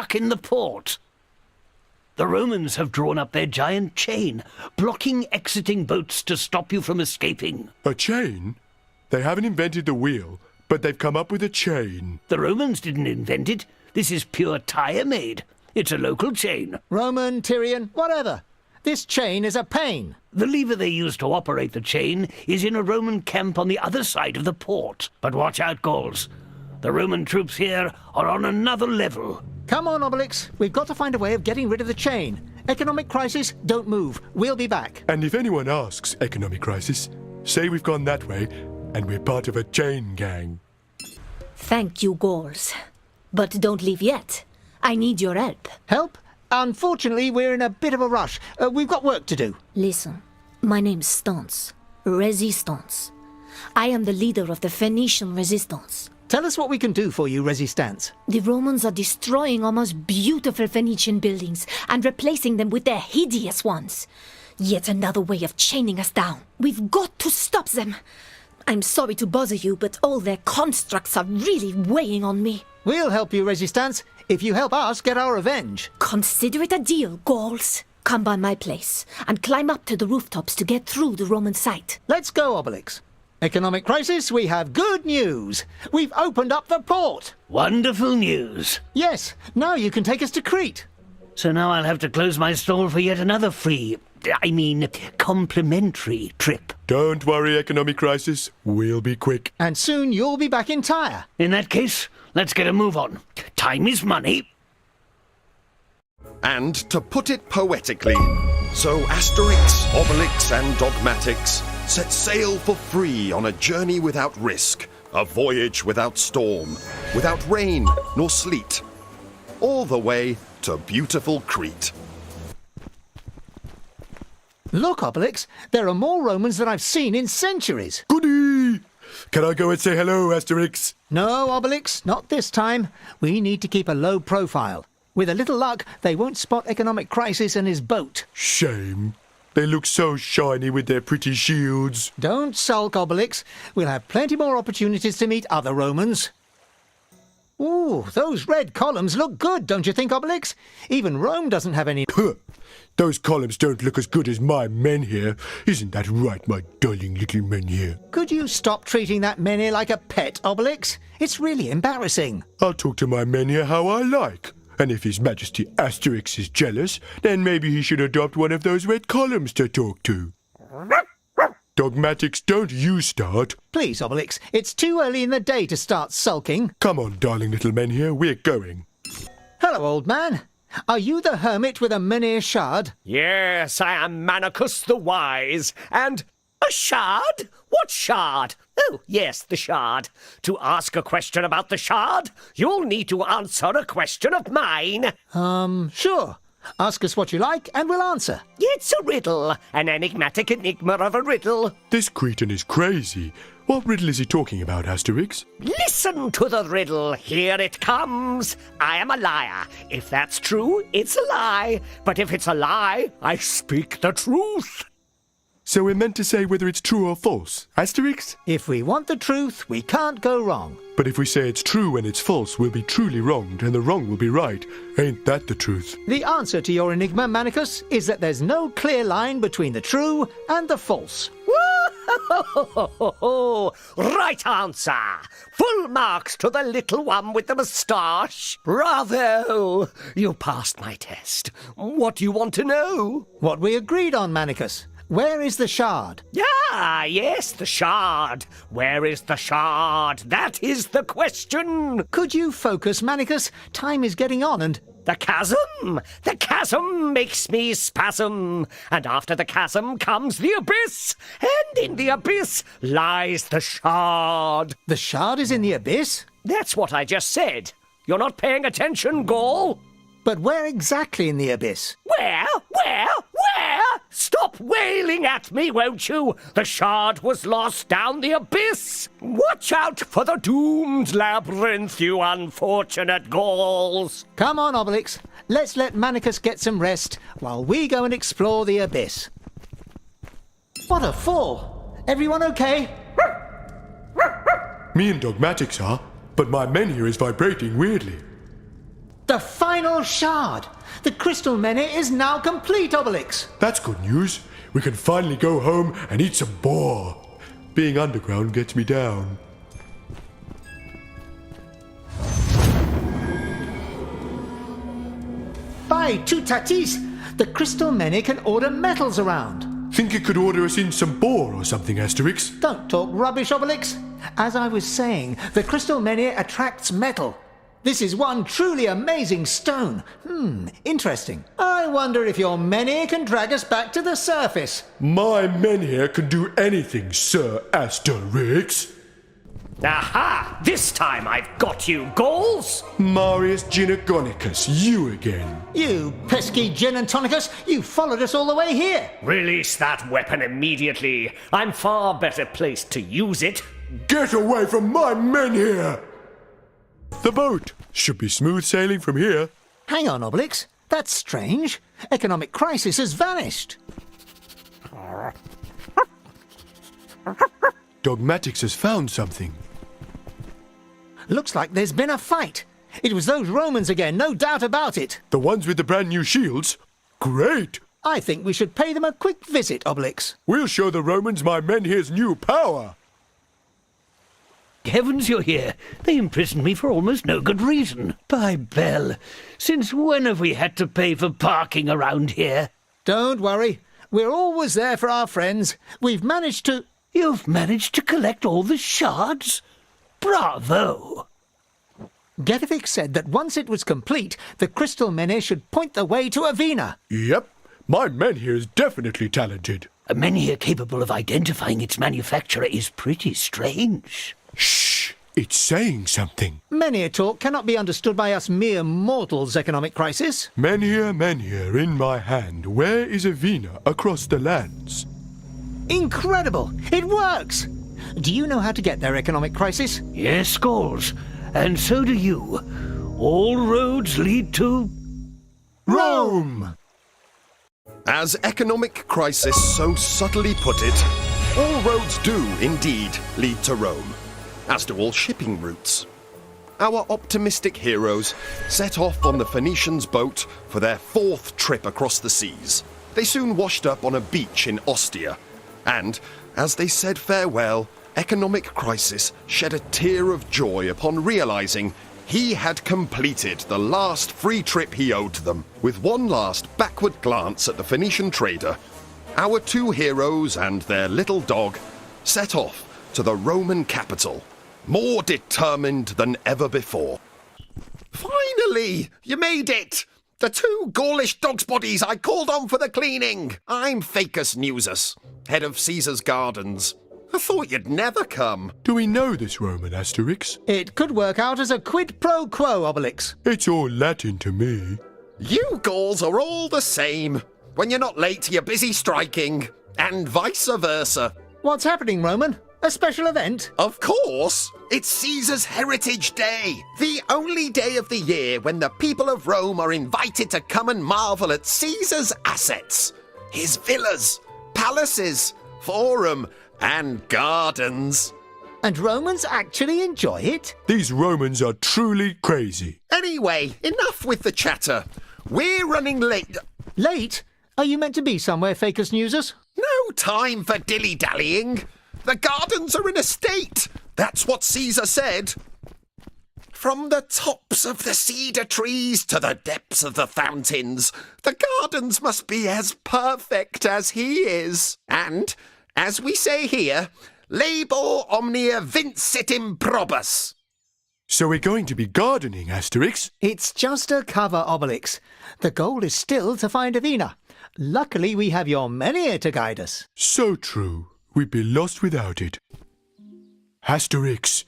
stuck in the port. The Romans have drawn up their giant chain, blocking exiting boats to stop you from escaping. A chain? They haven't invented the wheel, but they've come up with a chain. The Romans didn't invent it. This is pure Tyre-made. It's a local chain. Roman, Tyrian, whatever. This chain is a pain. The lever they use to operate the chain is in a Roman camp on the other side of the port. But watch out, Gauls. The Roman troops here are on another level. Come on, Obelix. We've got to find a way of getting rid of the chain. Economic crisis, don't move. We'll be back. And if anyone asks, economic crisis, say we've gone that way and we're part of a chain gang. Thank you, Gauls. But don't leave yet. I need your help. Help? Unfortunately, we're in a bit of a rush. We've got work to do. Listen, my name's Stance. Resistance. I am the leader of the Phoenician resistance. Tell us what we can do for you, Resistance. The Romans are destroying our most beautiful Phoenician buildings and replacing them with their hideous ones. Yet another way of chaining us down. We've got to stop them. I'm sorry to bother you, but all their constructs are really weighing on me. We'll help you, Resistance, if you help us get our revenge. Consider it a deal, Gauls. Come by my place and climb up to the rooftops to get through the Roman site. Let's go, Obelix. Economic crisis, we have good news. We've opened up the port. Wonderful news. Yes, now you can take us to Crete. So now I'll have to close my stall for yet another complimentary trip. Don't worry, economic crisis. We'll be quick. And soon you'll be back in Tyre. In that case, let's get a move on. Time is money. And to put it poetically, so Asterix, Obelix and Dogmatix set sail for free on a journey without risk, a voyage without storm, without rain nor sleet, all the way to beautiful Crete. Look, Obelix, there are more Romans than I've seen in centuries. Goody! Can I go and say hello, Asterix? No, Obelix, not this time. We need to keep a low profile. With a little luck, they won't spot economic crisis and his boat. Shame. They look so shiny with their pretty shields. Don't sulk, Obelix. We'll have plenty more opportunities to meet other Romans. Ooh, those red columns look good, don't you think, Obelix? Even Rome doesn't have any... Those columns don't look as good as my men here. Isn't that right, my darling little men here? Could you stop treating that menhir like a pet, Obelix? It's really embarrassing. I'll talk to my men here how I like. And if His Majesty Asterix is jealous, then maybe he should adopt one of those red columns to talk to. Dogmatix, don't you start. Please, Obelix, it's too early in the day to start sulking. Come on, darling little men here, we're going. Hello, old man. Are you the hermit with a menhir shard? Yes, I am Manicus the Wise, and... A shard? What shard? Oh, yes, the shard. To ask a question about the shard, you'll need to answer a question of mine. Sure. Ask us what you like and we'll answer. It's a riddle, an enigmatic enigma of a riddle. This Cretan is crazy. What riddle is he talking about, Asterix? Listen to the riddle. Here it comes. I am a liar. If that's true, it's a lie. But if it's a lie, I speak the truth. So we're meant to say whether it's true or false, Asterix? If we want the truth, we can't go wrong. But if we say it's true and it's false, we'll be truly wronged, and the wrong will be right. Ain't that the truth? The answer to your enigma, Manicus, is that there's no clear line between the true and the false. Right answer. Full marks to the little one with the moustache. Bravo! You passed my test. What do you want to know? What we agreed on, Manicus. Where is the shard? Ah, yes, the shard. Where is the shard? That is the question. Could you focus, Manicus? Time is getting on and... The chasm! The chasm makes me spasm. And after the chasm comes the abyss. And in the abyss lies the shard. The shard is in the abyss? That's what I just said. You're not paying attention, Gaul. But where exactly in the abyss? Where? Stop wailing at me, won't you? The shard was lost down the abyss. Watch out for the doomed labyrinth, you unfortunate Gauls. Come on, Obelix. Let's let Manicus get some rest while we go and explore the abyss. What a fall! Everyone okay? Me and Dogmatix are, but my men here is vibrating weirdly. The final shard! The crystal menhir is now complete, Obelix! That's good news. We can finally go home and eat some boar. Being underground gets me down. By Tutatis, the crystal menhir can order metals around. Think you could order us in some boar or something, Asterix? Don't talk rubbish, Obelix. As I was saying, the crystal menhir attracts metal. This is one truly amazing stone. Interesting. I wonder if your menhir can drag us back to the surface. My menhir can do anything, Sir Asterix. Aha! This time I've got you, Gauls! Marius Ginagonicus, you again. You pesky gin and tonicus, you followed us all the way here. Release that weapon immediately. I'm far better placed to use it. Get away from my menhir! The boat should be smooth sailing from here. Hang on, Obelix. That's strange. Economic crisis has vanished. Dogmatix has found something. Looks like there's been a fight. It was those Romans again, no doubt about it. The ones with the brand new shields? Great! I think we should pay them a quick visit, Obelix. We'll show the Romans my menhir's new power. Heavens, you're here. They imprisoned me for almost no good reason. By Bell, since when have we had to pay for parking around here? Don't worry. We're always there for our friends. We've managed to... You've managed to collect all the shards? Bravo! Gedivix said that once it was complete, the crystal menhir should point the way to Avena. Yep, my menhir is definitely talented. A menhir capable of identifying its manufacturer is pretty strange. Shh! It's saying something. Menhir talk cannot be understood by us mere mortals, economic crisis. Menhir, menhir, in my hand, where is Avena across the lands? Incredible! It works! Do you know how to get there, economic crisis? Yes, Skulls, and so do you. All roads lead to... Rome! As economic crisis so subtly put it, all roads do indeed lead to Rome, as do all shipping routes. Our optimistic heroes set off on the Phoenicians' boat for their 4th trip across the seas. They soon washed up on a beach in Ostia, and, as they said farewell, economic crisis shed a tear of joy upon realizing he had completed the last free trip he owed them. With one last backward glance at the Phoenician trader, our 2 heroes and their little dog set off to the Roman capital, more determined than ever before. Finally! You made it! The 2 Gaulish dog's bodies I called on for the cleaning! I'm Facus Newsus, head of Caesar's Gardens. I thought you'd never come. Do we know this Roman, Asterix? It could work out as a quid pro quo, Obelix. It's all Latin to me. You Gauls are all the same. When you're not late, you're busy striking, and vice versa. What's happening, Roman? A special event? Of course! It's Caesar's Heritage Day, the only day of the year when the people of Rome are invited to come and marvel at Caesar's assets. His villas, palaces, forum, and gardens. And Romans actually enjoy it? These Romans are truly crazy. Anyway, enough with the chatter. We're running late. Late? Are you meant to be somewhere, Facus Newsus? No time for dilly-dallying. The gardens are in a state. That's what Caesar said. From the tops of the cedar trees to the depths of the fountains, the gardens must be as perfect as he is. And, as we say here, labor omnia vincit improbus. So we're going to be gardening, Asterix? It's just a cover, Obelix. The goal is still to find Avena. Luckily, we have your menhir to guide us. So true. We'd be lost without it. Asterix,